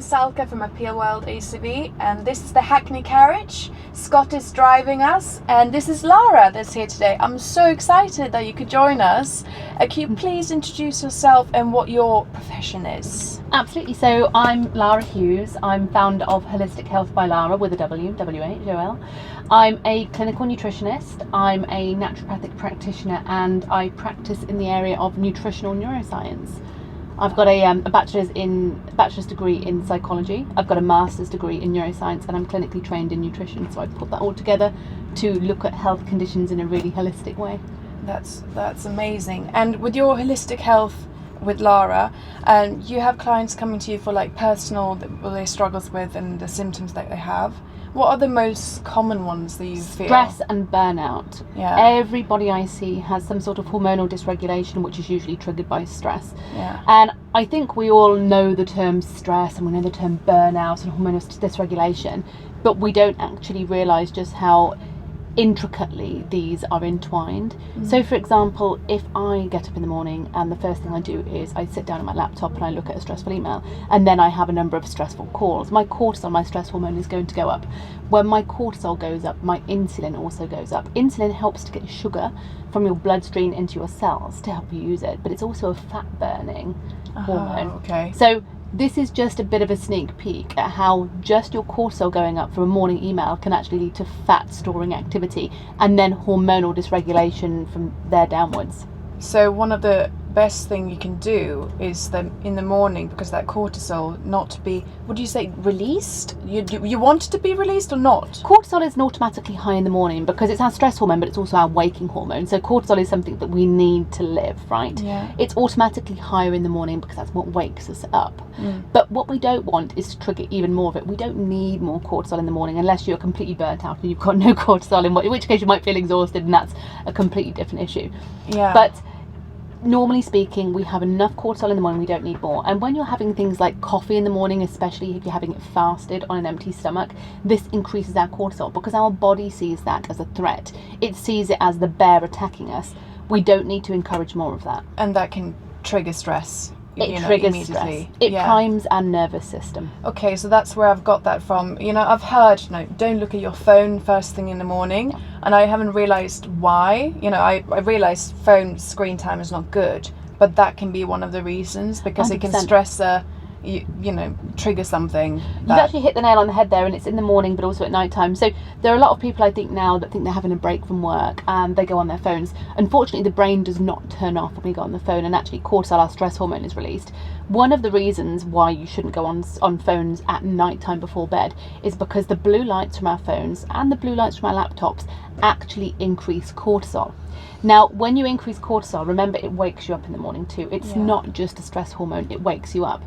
Salka from Appeal World ACV, and this is the HACKney carriage. Scott is driving us, and this is Lara that's here today. I'm so excited that you could join us. Can you please introduce yourself and what your profession is? Absolutely. So I'm Lara Hughes. I'm founder of Holistic Health by Lara with a W, W-H-O-L. I'm a clinical nutritionist. I'm a naturopathic practitioner, and I practice in the area of nutritional neuroscience. I've got a bachelor's degree in psychology. I've got a master's degree in neuroscience, and I'm clinically trained in nutrition. So I put that all together to look at health conditions in a really holistic way. That's amazing. And with your holistic health with Lara, you have clients coming to you for like personal what they struggles with and the symptoms that they have. What are the most common ones that you feel? Stress and burnout. Yeah. Everybody I see has some sort of hormonal dysregulation, which is usually triggered by stress. Yeah. And I think we all know the term stress and we know the term burnout and hormonal dysregulation, but we don't actually realise just how intricately these are entwined. So for example, if I get up in the morning and the first thing I do is I sit down at my laptop and I look at a stressful email, and then I have a number of stressful calls, my cortisol, my stress hormone, is going to go up. When my cortisol goes up, my insulin also goes up. Insulin helps to get sugar from your bloodstream into your cells to help you use it, but it's also a fat burning hormone. Okay. So this is just a bit of a sneak peek at how just your cortisol going up from a morning email can actually lead to fat storing activity and then hormonal dysregulation from there downwards. So one of the best thing you can do is that in the morning, because that cortisol not to be, would you say released? You want it to be released or not? Cortisol isn't automatically high in the morning because it's our stress hormone, but it's also our waking hormone. So cortisol is something that we need to live, right? Yeah. It's automatically higher in the morning because that's what wakes us up. But what we don't want is to trigger even more of it. We don't need more cortisol in the morning unless you're completely burnt out and you've got no cortisol, in which case you might feel exhausted, and that's a completely different issue. Yeah. But normally speaking, we have enough cortisol in the morning, we don't need more. And when you're having things like coffee in the morning, especially if you're having it fasted on an empty stomach, this increases our cortisol because our body sees that as a threat. It sees it as the bear attacking us. We don't need to encourage more of that. And that can trigger stress. It triggers immediately. stress. It primes our nervous system. Okay, so that's where I've got that from. I've heard, don't look at your phone first thing in the morning, and I haven't realised why. I realised phone screen time is not good, but that can be one of the reasons because 100%. It can stress trigger something. You've actually hit the nail on the head there, and it's in the morning but also at night time. So there are a lot of people I think now that think they're having a break from work and they go on their phones. Unfortunately, the brain does not turn off when we go on the phone, and actually cortisol, our stress hormone, is released. One of the reasons why you shouldn't go on phones at night time before bed is because the blue lights from our phones and the blue lights from our laptops actually increase cortisol. Now, when you increase cortisol, remember it wakes you up in the morning too. It's not just a stress hormone, it wakes you up.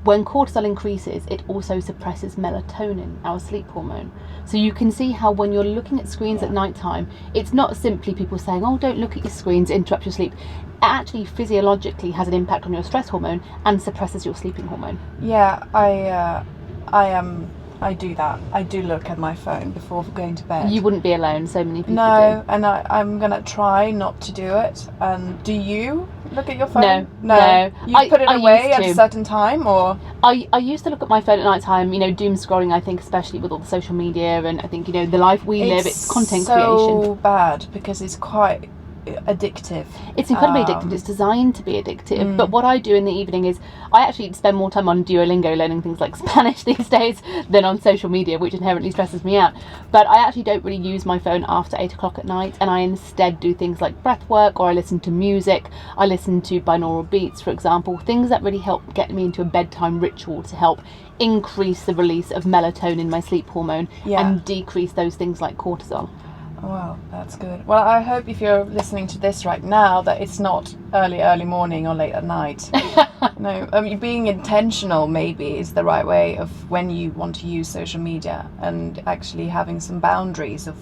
When cortisol increases, it also suppresses melatonin, our sleep hormone. So you can see how when you're looking at screens at night time, it's not simply people saying, oh, don't look at your screens, it interrupts your sleep. It actually physiologically has an impact on your stress hormone and suppresses your sleeping hormone. Yeah, I do that. I do look at my phone before going to bed. You wouldn't be alone, so many people do. And I'm going to try not to do it. Do you look at your phone? No. You put it away at a certain time, or? I used to look at my phone at night time, doom scrolling, I think, especially with all the social media, and I think, the life we live, it's content creation. It's so bad because it's quite addictive. It's incredibly addictive. It's designed to be addictive. But what I do in the evening is I actually spend more time on Duolingo learning things like Spanish these days than on social media, which inherently stresses me out. But I actually don't really use my phone after 8 o'clock at night, and I instead do things like breath work, or I listen to music. I listen to binaural beats, for example, things that really help get me into a bedtime ritual to help increase the release of melatonin, my sleep hormone, and decrease those things like cortisol. Wow, that's good. Well, I hope if you're listening to this right now that it's not early morning or late at night. No, being intentional maybe is the right way of when you want to use social media, and actually having some boundaries of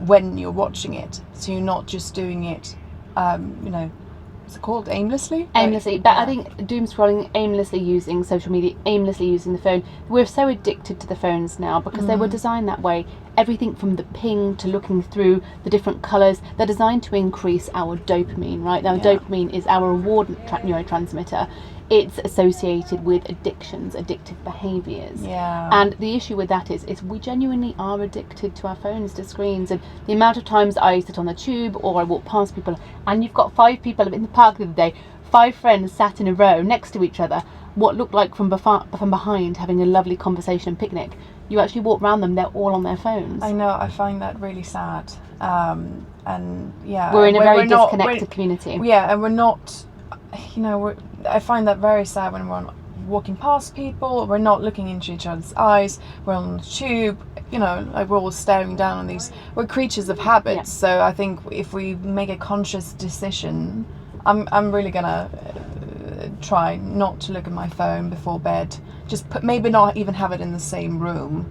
when you're watching it. So you're not just doing it, what's it called, aimlessly? Aimlessly, but I think doom scrolling, aimlessly using social media, aimlessly using the phone. We're so addicted to the phones now because they were designed that way. everything from the ping to looking through the different colours. They're designed to increase our dopamine, right? Now, dopamine is our reward neurotransmitter. It's associated with addictions, addictive behaviours. Yeah. And the issue with that is we genuinely are addicted to our phones, to screens. And the amount of times I sit on the tube or I walk past people and you've got 5 people in the park the other day, 5 friends sat in a row next to each other, what looked like from behind having a lovely conversation and picnic. You actually walk around them, they're all on their phones. I know, I find that really sad. And yeah. We're in a very disconnected community. Yeah, and we're not, I find that very sad when we're walking past people, we're not looking into each other's eyes, we're on the tube, like we're all staring down on these, we're creatures of habit. So I think if we make a conscious decision, I'm really gonna try not to look at my phone before bed, just maybe not even have it in the same room.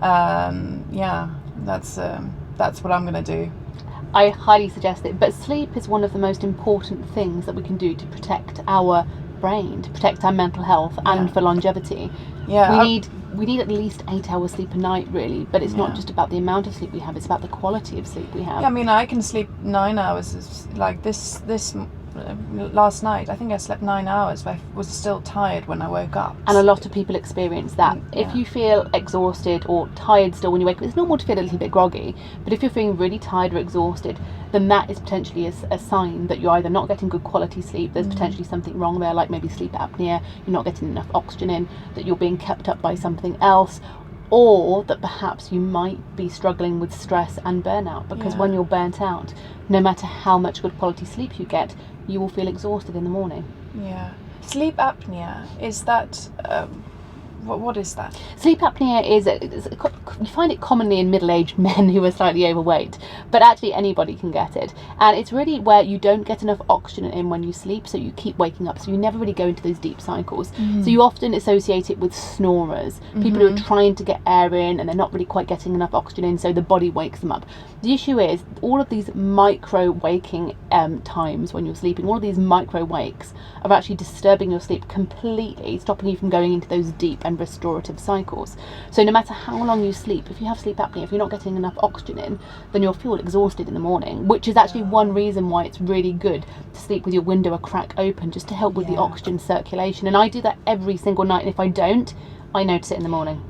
That's what I'm gonna do. I highly suggest it, but sleep is one of the most important things that we can do to protect our brain, to protect our mental health, and for longevity. We need at least 8 hours sleep a night, really, but it's not just about the amount of sleep we have, it's about the quality of sleep we have. I mean, I can sleep 9 hours, like this last night I think I slept 9 hours, but I was still tired when I woke up. And a lot of people experience that. If you feel exhausted or tired still when you wake up, it's normal to feel a little bit groggy, but if you're feeling really tired or exhausted, then that is potentially a sign that you're either not getting good quality sleep, there's potentially something wrong there, like maybe sleep apnea, you're not getting enough oxygen in, that you're being kept up by something else, or that perhaps you might be struggling with stress and burnout, because when you're burnt out, no matter how much good quality sleep you get, you will feel exhausted in the morning. Sleep apnea, is that what is that? Sleep apnea is you find it commonly in middle-aged men who are slightly overweight, but actually anybody can get it, and it's really where you don't get enough oxygen in when you sleep, so you keep waking up, so you never really go into those deep cycles. So you often associate it with snorers, people who are trying to get air in and they're not really quite getting enough oxygen in, so the body wakes them up. The issue is all of these micro waking times when you're sleeping, all of these micro wakes are actually disturbing your sleep completely, stopping you from going into those deep and restorative cycles. So no matter how long you sleep, if you have sleep apnea, if you're not getting enough oxygen in, then you'll feel exhausted in the morning, which is actually one reason why it's really good to sleep with your window a crack open, just to help with the oxygen circulation. And I do that every single night, and if I don't, I notice it in the morning.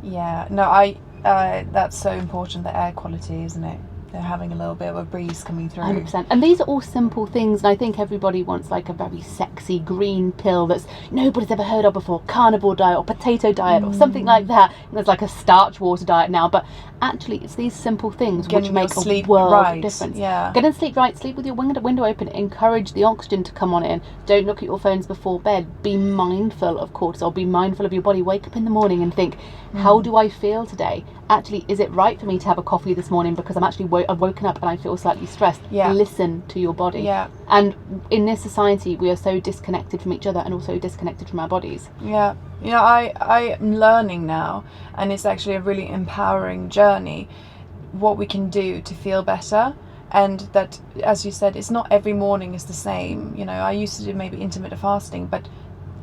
That's so important, the air quality, isn't it? They're having a little bit of a breeze coming through. 100%. And these are all simple things, and I think everybody wants like a very sexy green pill that's nobody's ever heard of before, carnivore diet or potato diet or something like that. And there's like a starch water diet now, but actually it's these simple things which make a world of difference. Get and sleep right, sleep with your window open, encourage the oxygen to come on in, don't look at your phones before bed, be mindful of cortisol, be mindful of your body, wake up in the morning and think, how do I feel today? Actually, is it right for me to have a coffee this morning because I've woken up and I feel slightly stressed? Listen to your body. And in this society, we are so disconnected from each other and also disconnected from our bodies. I am learning now, and it's actually a really empowering journey, what we can do to feel better. And that, as you said, it's not every morning is the same. I used to do maybe intermittent fasting, but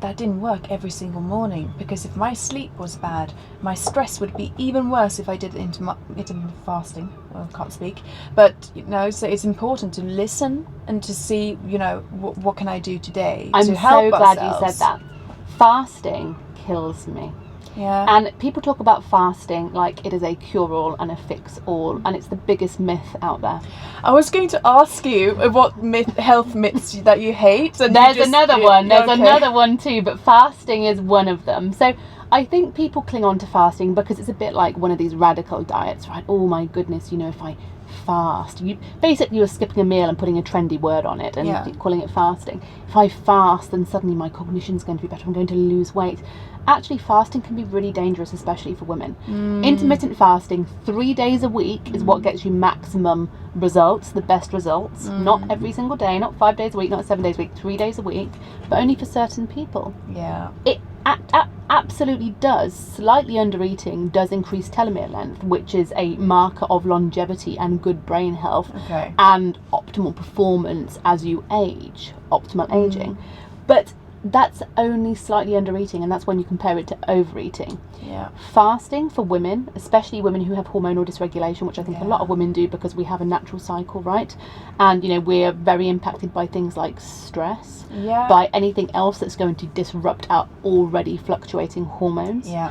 that didn't work every single morning, because if my sleep was bad, my stress would be even worse if I did intermittent fasting. Well, I can't speak, but so it's important to listen and to see, what can I do today to help ourselves. I'm so glad you said that. Fasting kills me. And people talk about fasting like it is a cure-all and a fix-all, and it's the biggest myth out there. I was going to ask you what health myths that you hate. And there's another one. There's another one too, but fasting is one of them. So I think people cling on to fasting because it's a bit like one of these radical diets, right? Oh my goodness, if I fast, you're skipping a meal and putting a trendy word on it and calling it fasting. If I fast, then suddenly my cognition's going to be better, I'm going to lose weight. Actually, fasting can be really dangerous, especially for women. Intermittent fasting 3 days a week is what gets you maximum results, the best results. Not every single day, not 5 days a week, not 7 days a week, 3 days a week, but only for certain people. It absolutely does. Slightly under eating does increase telomere length, which is a marker of longevity and good brain health and optimal performance as you age, optimal aging. But that's only slightly under eating, and that's when you compare it to overeating. Yeah. Fasting for women, especially women who have hormonal dysregulation, which I think a lot Yeah. of women do because we have a natural cycle, right? And we're very impacted by things like stress, Yeah. by anything else that's going to disrupt our already fluctuating hormones. Yeah.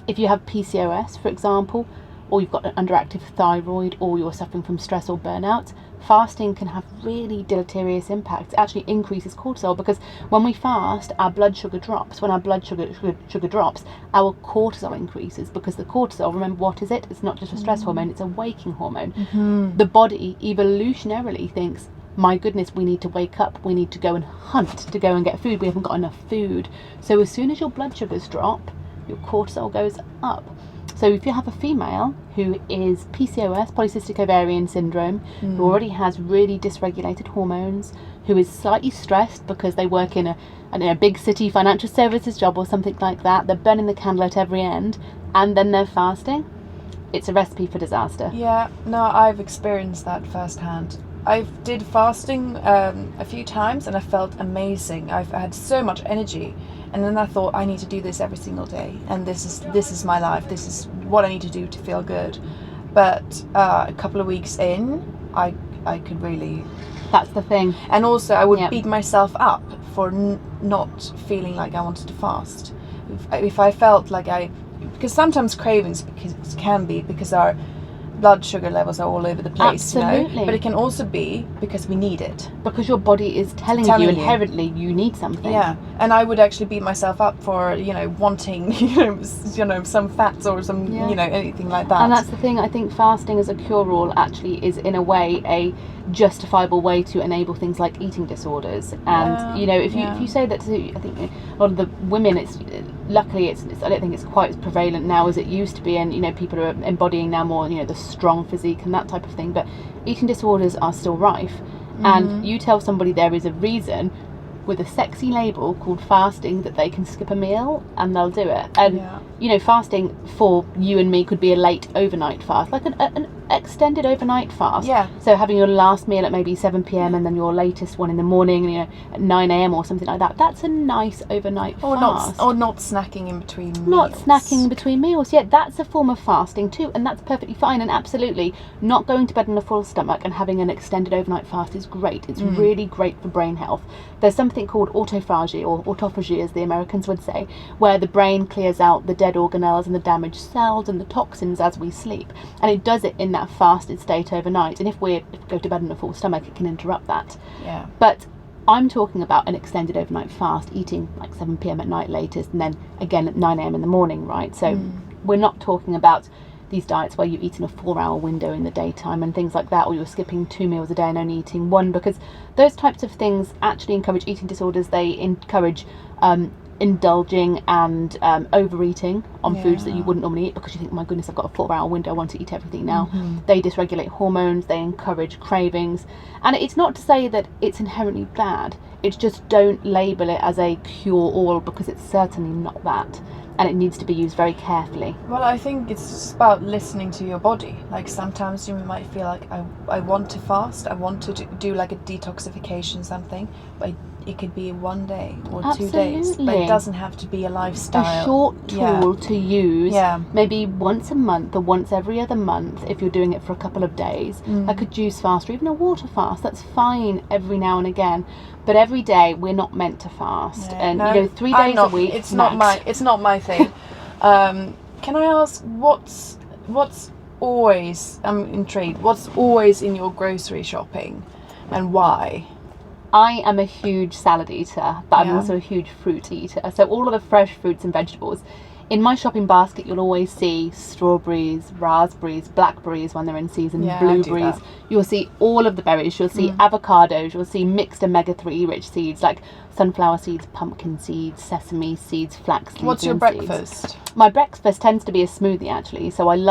If you have PCOS, for example, or you've got an underactive thyroid, or you're suffering from stress or burnout, fasting can have really deleterious impacts. It actually increases cortisol, because when we fast, our blood sugar drops. When our blood sugar drops, our cortisol increases, because the cortisol, remember, what is it? It's not just a stress hormone, it's a waking hormone. The body evolutionarily thinks, my goodness, we need to wake up, we need to go and hunt, to go and get food, we haven't got enough food. So as soon as your blood sugars drop, your cortisol goes up. So if you have a female who is PCOS, polycystic ovarian syndrome, who already has really dysregulated hormones, who is slightly stressed because they work in a big city financial services job or something like that, they're burning the candle at every end, and then they're fasting, it's a recipe for disaster. Yeah, no, I've experienced that firsthand. I did fasting a few times and I felt amazing. I had so much energy, and then I thought, I need to do this every single day, and this is my life. This is what I need to do to feel good. But a couple of weeks in, I could really. That's the thing. And also, I would beat myself up for not feeling like I wanted to fast. If I felt like because sometimes cravings can be because our blood sugar levels are all over the place. Absolutely. But it can also be because we need it. Because your body is telling you inherently you need something. Yeah, and I would actually beat myself up for wanting some fats or some anything like that. And that's the thing. I think fasting as a cure-all actually is in a way a justifiable way to enable things like eating disorders. And if you say that to, I think a lot of the women, luckily it's I don't think it's quite as prevalent now as it used to be, and people are embodying now more the strong physique and that type of thing, but eating disorders are still rife. And you tell somebody there is a reason with a sexy label called fasting that they can skip a meal, and they'll do it. And fasting for you and me could be a late overnight fast, like an extended overnight fast. Yeah. So having your last meal at maybe 7 p.m. and then your latest one in the morning, at 9 a.m. or something like that. That's a nice overnight fast. Or not snacking in between meals. Not snacking in between meals. Yeah, that's a form of fasting too, and that's perfectly fine. And absolutely, not going to bed on a full stomach and having an extended overnight fast is great. It's really great for brain health. There's something called autophagy, or autophagy as the Americans would say, where the brain clears out the dead organelles and the damaged cells and the toxins as we sleep, and it does it in that fasted state overnight. And if we go to bed on a full stomach, it can interrupt that. Yeah. But I'm talking about an extended overnight fast, eating like 7 p.m. at night latest, and then again at 9 a.m. in the morning, right? So we're not talking about these diets where you eat in a 4-hour window in the daytime and things like that, or you're skipping 2 meals a day and only eating one, because those types of things actually encourage eating disorders. They encourage indulging and overeating on foods that you wouldn't normally eat, because you think, my goodness, I've got a 4-hour window, I want to eat everything now. They dysregulate hormones, they encourage cravings, and it's not to say that it's inherently bad, it's just don't label it as a cure-all, because it's certainly not that, and it needs to be used very carefully. Well, I think it's just about listening to your body. Like sometimes you might feel like I want to fast, I want to do like a detoxification something, but it could be 1 day or 2 days, but it doesn't have to be a lifestyle. A short tool to use, Yeah. maybe once a month or once every other month if you're doing it for a couple of days, like a juice fast or even a water fast. That's fine every now and again, but every day we're not meant to fast. Yeah, And no, 3 days a week, It's max. not my thing. Can I ask what's always? I'm intrigued. What's always in your grocery shopping, and why? I am a huge salad eater, but I'm Yeah. also a huge fruit eater. So all of the fresh fruits and vegetables. In my shopping basket, you'll always see strawberries, raspberries, blackberries when they're in season, Yeah, I do blueberries. that. You'll see all of the berries. You'll see avocados. You'll see mixed omega-3 rich seeds like sunflower seeds, pumpkin seeds, sesame seeds, flax seeds. What's your breakfast? My breakfast tends to be a smoothie, actually. So I love